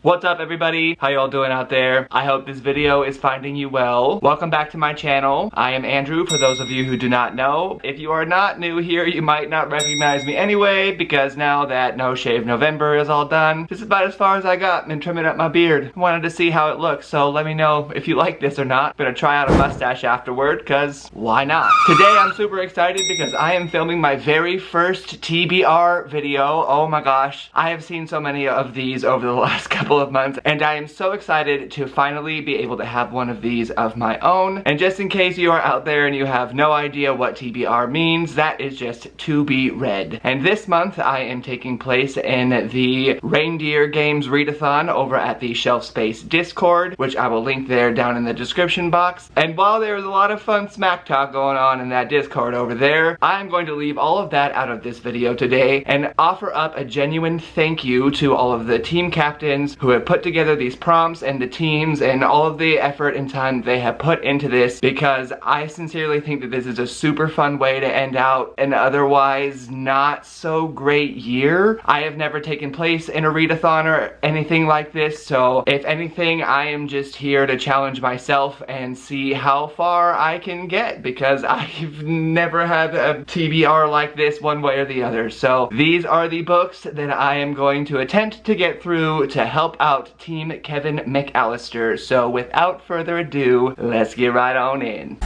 What's up everybody? How y'all doing out there? I hope this video is finding you well. Welcome back to my channel. I am Andrew, for those of you who do not know. If you are not new here, you might not recognize me anyway, because now that No Shave November is all done, this is about as far as I got in trimming up my beard. Wanted to see how it looks, so let me know if you like this or not. I'm gonna try out a mustache afterward, cause why not? Today I'm super excited because I am filming my very first TBR video. Oh my gosh, I have seen so many of these over the last couple of months, and I am so excited to finally be able to have one of these of my own. And just in case you are out there and you have no idea what TBR means, that is just to be read. And this month I am taking place in the Reindeer games readathon over at the Shelf Space Discord, which I will link there down in the description box. And while there is a lot of fun smack talk going on in that Discord over there, I'm going to leave all of that out of this video today and offer up a genuine thank you to all of the team captains who have put together these prompts and the teams and all of the effort and time they have put into this, because I sincerely think that this is a super fun way to end out an otherwise not so great year. I have never taken place in a readathon or anything like this, so if anything, I am just here to challenge myself and see how far I can get, because I've never had a TBR like this one way or the other. So these are the books that I am going to attempt to get through to help out Team Kevin McAllister. So without further ado, let's get right on in.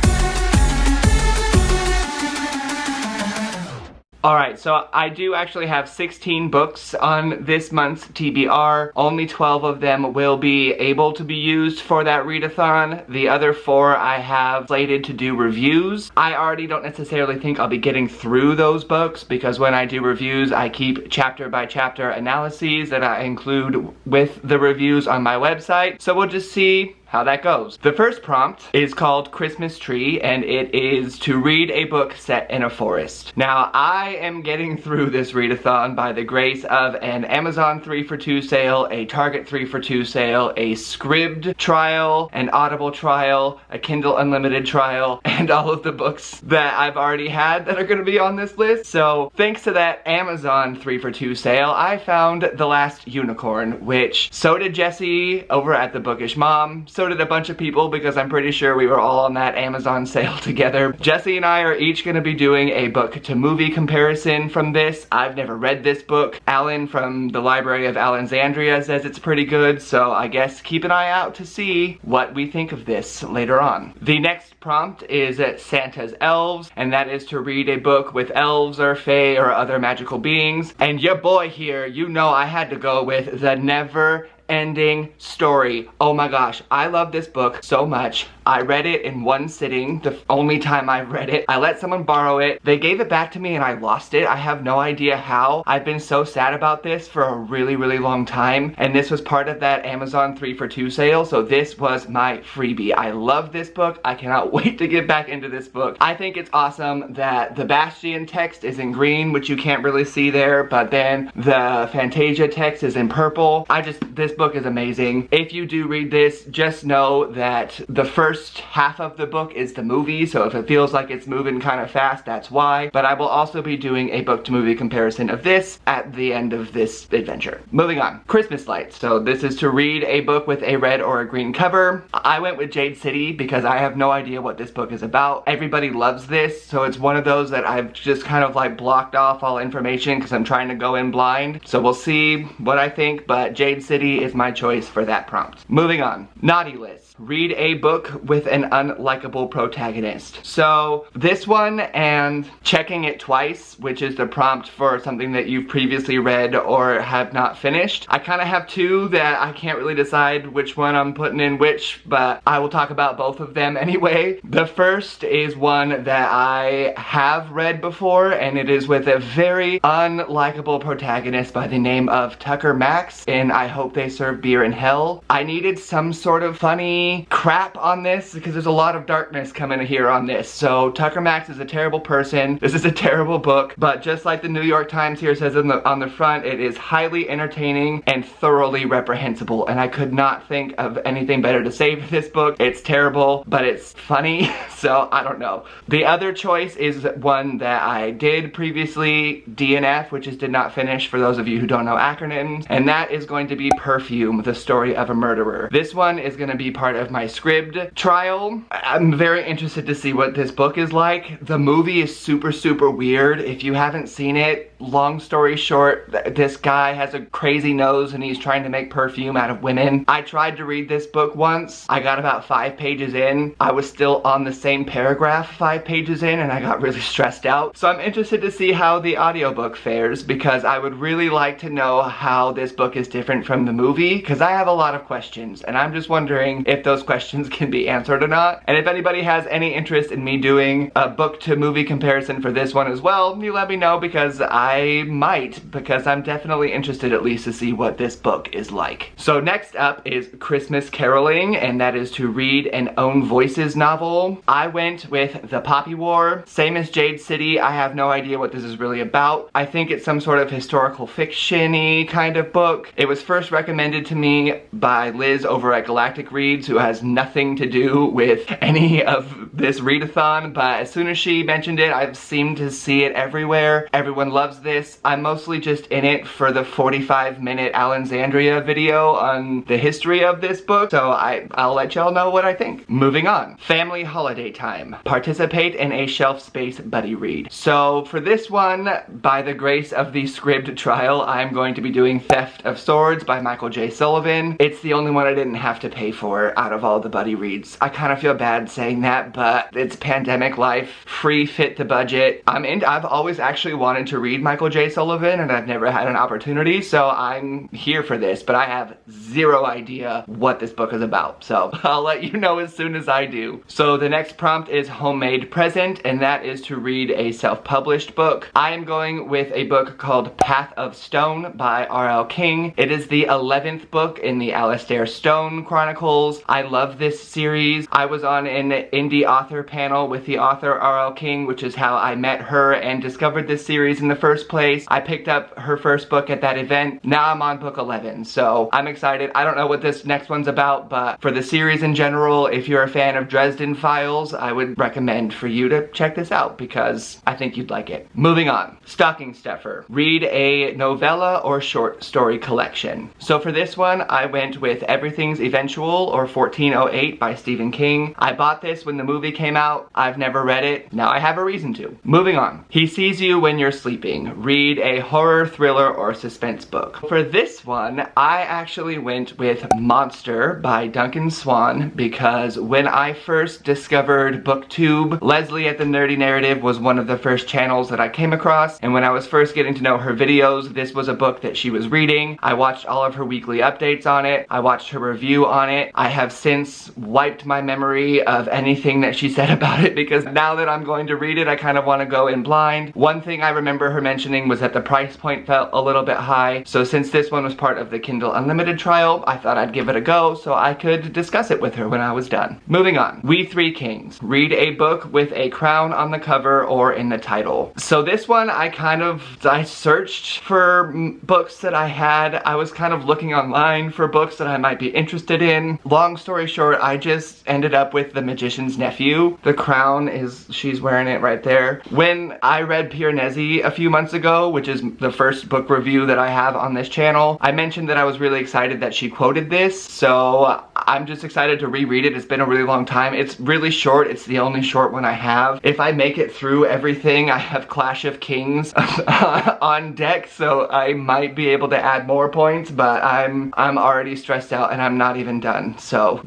Alright, so I do actually have 16 books on this month's TBR. Only 12 of them will be able to be used for that readathon. The other 4 I have slated to do reviews. I already don't necessarily think I'll be getting through those books, because when I do reviews I keep chapter by chapter analyses that I include with the reviews on my website. So we'll just see how that goes. The first prompt is called Christmas Tree, and it is to read a book set in a forest. Now, I am getting through this readathon by the grace of an Amazon 3-for-2 sale, a Target 3-for-2 sale, a Scribd trial, an Audible trial, a Kindle Unlimited trial, and all of the books that I've already had that are gonna be on this list. So, thanks to that Amazon 3-for-2 sale, I found The Last Unicorn, which so did Jesse over at The Bookish Mom. So did a bunch of people, because I'm pretty sure we were all on that Amazon sale together. Jesse and I are each going to be doing a book to movie comparison from this. I've never read this book. Alan from the Library of Alexandria says it's pretty good, so I guess keep an eye out to see what we think of this later on. The next prompt is Santa's Elves, and that is to read a book with elves or fae or other magical beings. And your boy here, you know I had to go with The Never Ending Story. Oh my gosh, I love this book so much. I read it in one sitting, the only time I've read it. I let someone borrow it. They gave it back to me and I lost it. I have no idea how. I've been so sad about this for a really, really long time, and this was part of that Amazon 3-for-2 sale, so this was my freebie. I love this book. I cannot wait to get back into this book. I think it's awesome that the Bastion text is in green, which you can't really see there, but then the Fantasia text is in purple. This book is amazing. If you do read this, just know that the first half of the book is the movie, so if it feels like it's moving kind of fast, that's why. But I will also be doing a book to movie comparison of this at the end of this adventure. Moving on. Christmas Lights. So this is to read a book with a red or a green cover. I went with Jade City because I have no idea what this book is about. Everybody loves this, so it's one of those that I've just kind of like blocked off all information because I'm trying to go in blind. So we'll see what I think, but Jade City is my choice for that prompt. Moving on. Naughty List. Read a book with an unlikable protagonist. So this one and Checking It Twice, which is the prompt for something that you've previously read or have not finished. I kind of have two that I can't really decide which one I'm putting in which, but I will talk about both of them anyway. The first is one that I have read before, and it is with a very unlikable protagonist by the name of Tucker Max in I Hope They Serve Beer in Hell. I needed some sort of funny crap on this because there's a lot of darkness coming here on this. So Tucker Max is a terrible person. This is a terrible book, but just like the New York Times here says on the front, it is highly entertaining and thoroughly reprehensible, and I could not think of anything better to say for this book. It's terrible, but it's funny, so I don't know. The other choice is one that I did previously, DNF, which is did not finish for those of you who don't know acronyms, and that is going to be Perfume. Perfume, the story of a murderer. This one is gonna be part of my Scribd trial. I'm very interested to see what this book is like. The movie is super, super weird. If you haven't seen it, long story short, this guy has a crazy nose and he's trying to make perfume out of women. I tried to read this book once. I got about 5 pages in. I was still on the same paragraph 5 pages in and I got really stressed out. So I'm interested to see how the audiobook fares because I would really like to know how this book is different from the movie because I have a lot of questions and I'm just wondering if those questions can be answered or not. And if anybody has any interest in me doing a book to movie comparison for this one as well, you let me know because I might, because I'm definitely interested at least to see what this book is like. So next up is Christmas Caroling, and that is to read an Own Voices novel. I went with The Poppy War. Same as Jade City, I have no idea what this is really about. I think it's some sort of historical fiction-y kind of book. It was first recommended to me by Liz over at Galactic Reads, who has nothing to do with any of this readathon, but as soon as she mentioned it, I've seemed to see it everywhere. Everyone loves this. I'm mostly just in it for the 45-minute Alexandria video on the history of this book, so I'll let y'all know what I think. Moving on. Family Holiday Time. Participate in a shelf space buddy read. So for this one, by the grace of the Scribd trial, I'm going to be doing Theft of Swords by Michael J. Sullivan. It's the only one I didn't have to pay for out of all the buddy reads. I kind of feel bad saying that, but it's pandemic life, free, fit the budget. I've always actually wanted to read Michael J. Sullivan and I've never had an opportunity, so I'm here for this, but I have zero idea what this book is about, so I'll let you know as soon as I do. So the next prompt is Homemade Present, and that is to read a self-published book. I am going with a book called Path of Stone by R.L. King. It is the 11th book in the Alastair Stone Chronicles. I love this series. I was on an indie author panel with the author R.L. King, which is how I met her and discovered this series in the first place. I picked up her first book at that event. Now I'm on book 11, so I'm excited. I don't know what this next one's about, but for the series in general, if you're a fan of Dresden Files, I would recommend for you to check this out because I think you'd like it. Moving on. Stocking Stuffer. Read a novella or short story collection. So for this one, I went with Everything's Eventual or 1408 by Stephen King. I bought this when the movie came out. I've never read it. Now I have a reason to. Moving on. He Sees You When You're Sleeping. Read a horror, thriller, or suspense book. For this one, I actually went with Monster by Duncan Swan because when I first discovered BookTube, Leslie at the Nerdy Narrative was one of the first channels that I came across, and when I was first getting to know her videos, this was a book that she was reading. I watched all of her weekly updates on it. I watched her review on it. I have since wiped my memory of anything that she said about it because now that I'm going to read it, I kind of want to go in blind. One thing I remember her mentioning was that the price point felt a little bit high, so since this one was part of the Kindle Unlimited trial, I thought I'd give it a go so I could discuss it with her when I was done. Moving on. We Three Kings. Read a book with a crown on the cover or in the title. So this one, I searched for books that I had. I was kind of looking online for books that I might be interested in. Long story short, I just ended up with The Magician's Nephew. The crown is, she's wearing it right there. When I read Piranesi a few months ago, which is the first book review that I have on this channel, I mentioned that I was really excited that she quoted this, so I'm just excited to reread it. It's been a really long time. It's really short. It's the only short one I have. If I make it through everything, I have Clash of Kings on deck, so I might be able to add more points, but I'm already stressed out and I'm not even done, so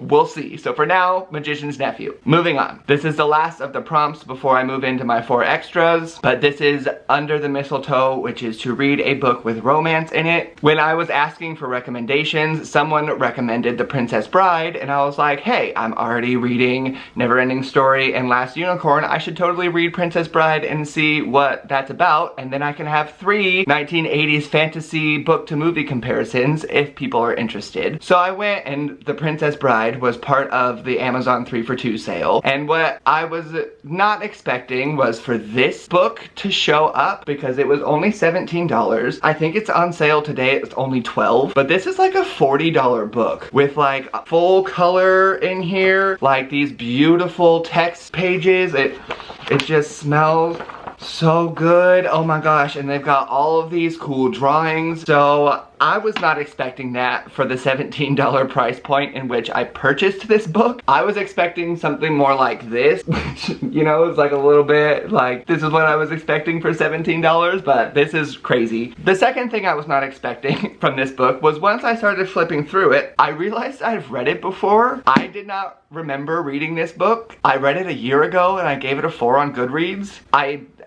we'll see. So for now, Magician's Nephew. Moving on. This is the last of the prompts before I move into my 4 extras, but this is Under the Mistletoe, which is to read a book with romance in it. When I was asking for recommendations, someone recommended The Princess Bride, and I was like, hey, I'm already reading Neverending Story and Last Unicorn. I should totally read Princess Bride and see what that's about, and then I can have 3 1980s fantasy book to movie comparisons if people are interested. So I went, and The Princess Bride was part of the Amazon 3 for 2 sale, and what I was not expecting was for this book to show up because it was only $17. I think it's on sale today, it's only $12, but this is like a $40 book with like full color in here, like these beautiful text pages. It just smells so good. Oh my gosh, and they've got all of these cool drawings. So I was not expecting that for the $17 price point in which I purchased this book. I was expecting something more like this, which, you know, it's like a little bit like, this is what I was expecting for $17, but this is crazy. The second thing I was not expecting from this book was once I started flipping through it, I realized I've read it before. I did not remember reading this book. I read it a year ago and I gave it a 4 on Goodreads.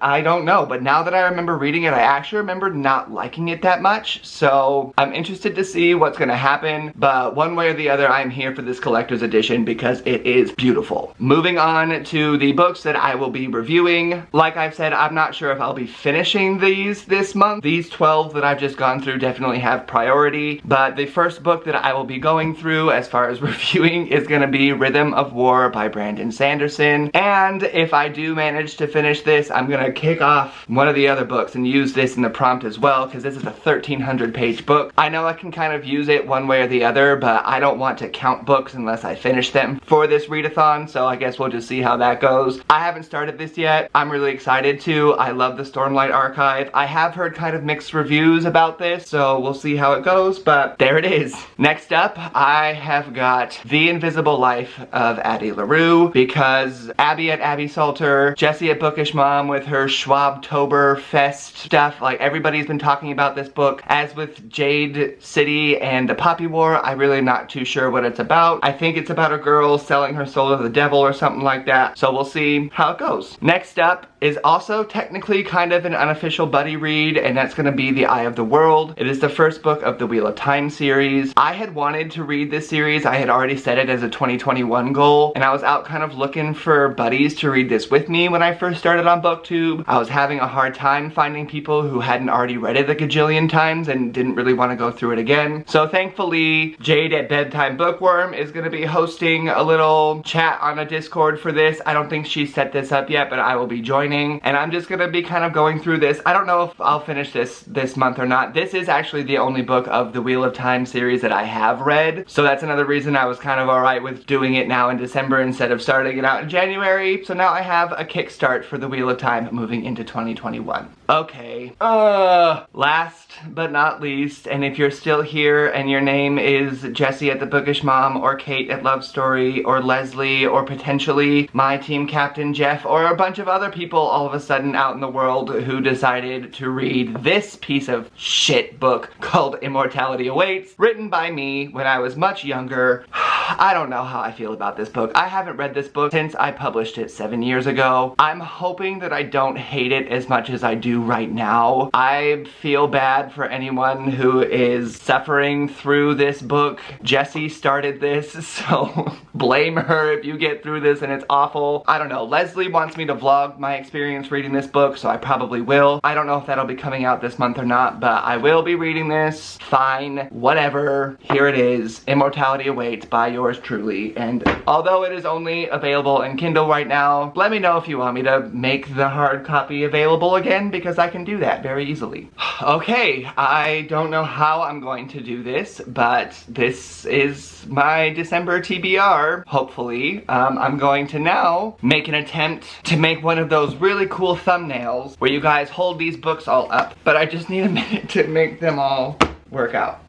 I don't know, but now that I remember reading it, I actually remember not liking it that much, so I'm interested to see what's gonna happen, but one way or the other, I'm here for this collector's edition because it is beautiful. Moving on to the books that I will be reviewing. Like I've said, I'm not sure if I'll be finishing these this month. These 12 that I've just gone through definitely have priority, but the first book that I will be going through as far as reviewing is gonna be Rhythm of War by Brandon Sanderson, and if I do manage to finish this, I'm gonna kick off one of the other books and use this in the prompt as well, because this is a 1,300 page book. I know I can kind of use it one way or the other, but I don't want to count books unless I finish them for this readathon, so I guess we'll just see how that goes. I haven't started this yet. I'm really excited to. I love the Stormlight Archive. I have heard kind of mixed reviews about this, so we'll see how it goes, but there it is. Next up, I have got The Invisible Life of Addy LaRue, because Abby at Abby Salter, Jessie at Bookish Mom with her Schwabtober Fest stuff, like everybody's been talking about this book. As with Jade City and the Poppy War, I'm really not too sure what it's about. I think it's about a girl selling her soul to the devil or something like that, so we'll see how it goes. Next up is also technically kind of an unofficial buddy read, and that's gonna be The Eye of the World. It is the first book of the Wheel of Time series. I had wanted to read this series. I had already set it as a 2021 goal, and I was out kind of looking for buddies to read this with me when I first started on BookTube. I was having a hard time finding people who hadn't already read it a gajillion times and didn't really want to go through it again. So thankfully, Jade at Bedtime Bookworm is going to be hosting a little chat on a Discord for this. I don't think she's set this up yet, but I will be joining, and I'm just going to be kind of going through this. I don't know if I'll finish this month or not. This is actually the only book of the Wheel of Time series that I have read, so that's another reason I was kind of alright with doing it now in December instead of starting it out in January. So now I have a kickstart for the Wheel of Time moving into 2021. Okay, last but not least, and if you're still here and your name is Jessie at the Bookish Mom, or Kate at Love Story, or Leslie, or potentially my team captain Jeff, or a bunch of other people all of a sudden out in the world who decided to read this piece of shit book called Immortality Awaits, written by me when I was much younger, I don't know how I feel about this book. I haven't read this book since I published it 7 years ago. I'm hoping that I don't hate it as much as I do right now. I feel bad for anyone who is suffering through this book. Jessie started this, so blame her if you get through this and it's awful. I don't know. Leslie wants me to vlog my experience reading this book, so I probably will. I don't know if that'll be coming out this month or not, but I will be reading this. Fine. Whatever. Here it is. Immortality Awaits by yours truly, and although it is only available in Kindle right now, let me know if you want me to make the hard copy available again, because I can do that very easily. Okay, I don't know how I'm going to do this, but this is my December TBR, hopefully. I'm going to now make an attempt to make one of those really cool thumbnails where you guys hold these books all up, but I just need a minute to make them all work out.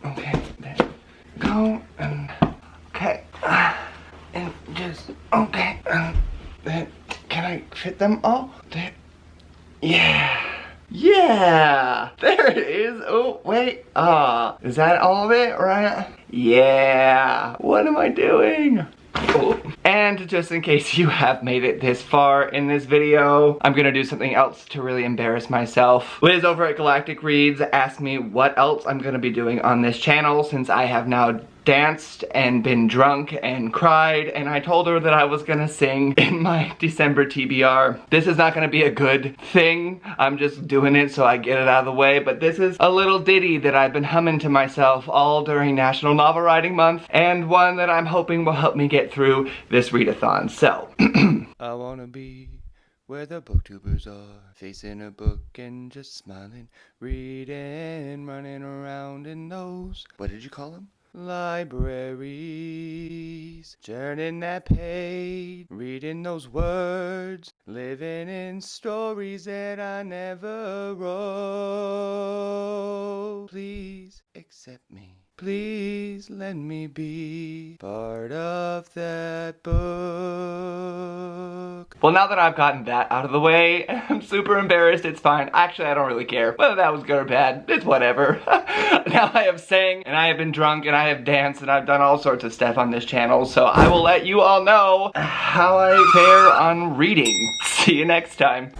Okay, there we go, and okay, and just, okay, then can I fit them all? There. Yeah. Yeah! There it is! Oh, wait. Is that all of it, right? Yeah! What am I doing? Oh. And just in case you have made it this far in this video, I'm gonna do something else to really embarrass myself. Liz over at Galactic Reads asked me what else I'm gonna be doing on this channel since I have now danced and been drunk and cried, and I told her that I was gonna sing in my December TBR. This is not gonna be a good thing. I'm just doing it so I get it out of the way, but this is a little ditty that I've been humming to myself all during National Novel Writing Month, and one that I'm hoping will help me get through this readathon. So, I wanna be where the booktubers are, facing a book and just smiling, reading, running around in those, what did you call them? Libraries, turning that page, reading those words, living in stories that I never wrote. Please accept me. Please let me be part of that book. Well, now that I've gotten that out of the way, I'm super embarrassed. It's fine. Actually, I don't really care whether that was good or bad. It's whatever. Now I have sang, and I have been drunk, and I have danced, and I've done all sorts of stuff on this channel, so I will let you all know how I fare on reading. See you next time.